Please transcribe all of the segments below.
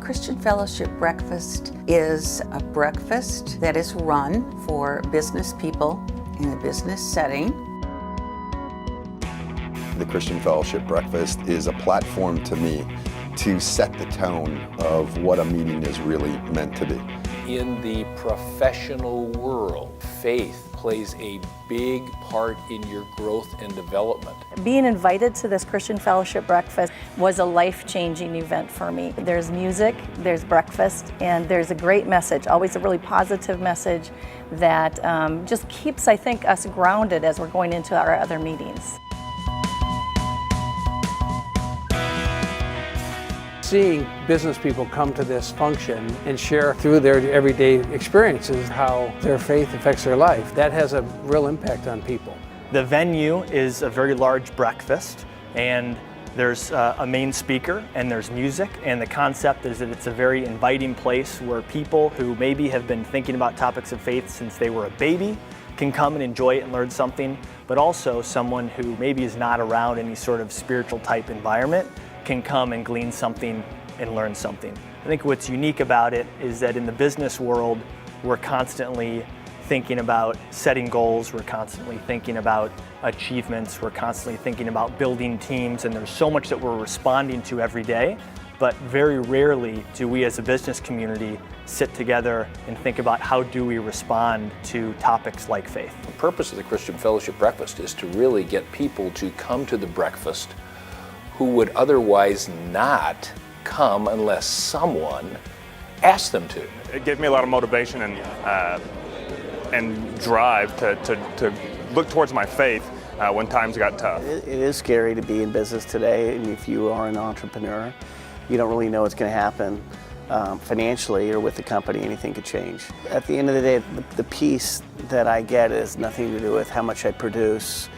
Christian Fellowship Breakfast is a breakfast that is run for business people in a business setting. The Christian Fellowship Breakfast is a platform to me to set the tone of what a meeting is really meant to be. In the professional world, faith plays a big part in your growth and development. Being invited to this Christian Fellowship Breakfast was a life-changing event for me. There's music, there's breakfast, and there's a great message, always a really positive message that just keeps, I think, us grounded as we're going into our other meetings. Seeing business people come to this function and share through their everyday experiences how their faith affects their life, that has a real impact on people. The venue is a very large breakfast, and there's a main speaker and there's music, and the concept is that it's a very inviting place where people who maybe have been thinking about topics of faith since they were a baby can come and enjoy it and learn something, but also someone who maybe is not around any sort of spiritual type environment can come and glean something and learn something. I think what's unique about it is that in the business world, we're constantly thinking about setting goals, we're constantly thinking about achievements, we're constantly thinking about building teams, and there's so much that we're responding to every day, but very rarely do we as a business community sit together and think about how do we respond to topics like faith. The purpose of the Christian Fellowship Breakfast is to really get people to come to the breakfast who would otherwise not come unless someone asked them to. It gave me a lot of motivation and drive to look towards my faith when times got tough. It is scary to be in business today, and if you are an entrepreneur, you don't really know what's going to happen financially or with the company. Anything could change. At the end of the day, the peace that I get is nothing to do with how much I produce,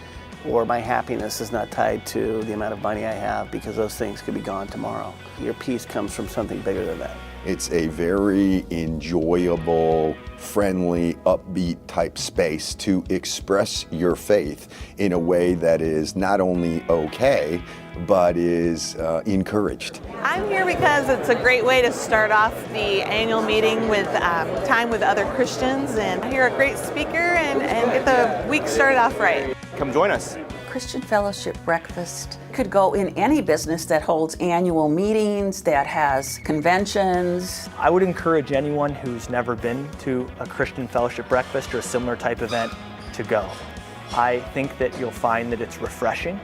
or my happiness is not tied to the amount of money I have, because those things could be gone tomorrow. Your peace comes from something bigger than that. It's a very enjoyable, friendly, upbeat type space to express your faith in a way that is not only okay, but is encouraged. I'm here because it's a great way to start off the annual meeting with time with other Christians and hear a great speaker and get the week started off right. Come join us. Christian Fellowship Breakfast could go in any business that holds annual meetings, that has conventions. I would encourage anyone who's never been to a Christian Fellowship Breakfast or a similar type event to go. I think that you'll find that it's refreshing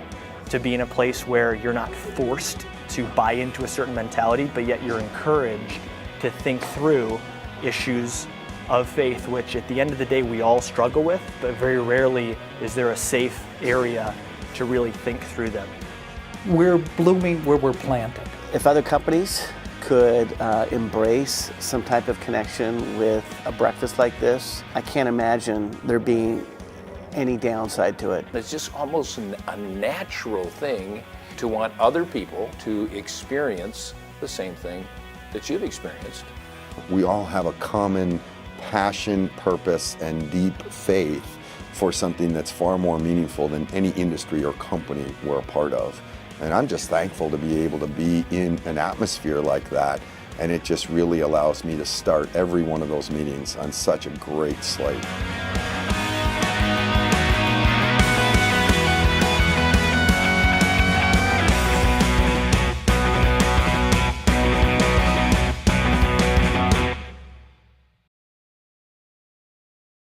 to be in a place where you're not forced to buy into a certain mentality, but yet you're encouraged to think through issues of faith, which at the end of the day we all struggle with, but very rarely is there a safe area to really think through them. We're blooming where we're planted. If other companies could embrace some type of connection with a breakfast like this, I can't imagine there being any downside to it. It's just almost a natural thing to want other people to experience the same thing that you've experienced. We all have a common passion, purpose, and deep faith for something that's far more meaningful than any industry or company we're a part of. And I'm just thankful to be able to be in an atmosphere like that, and it just really allows me to start every one of those meetings on such a great slate.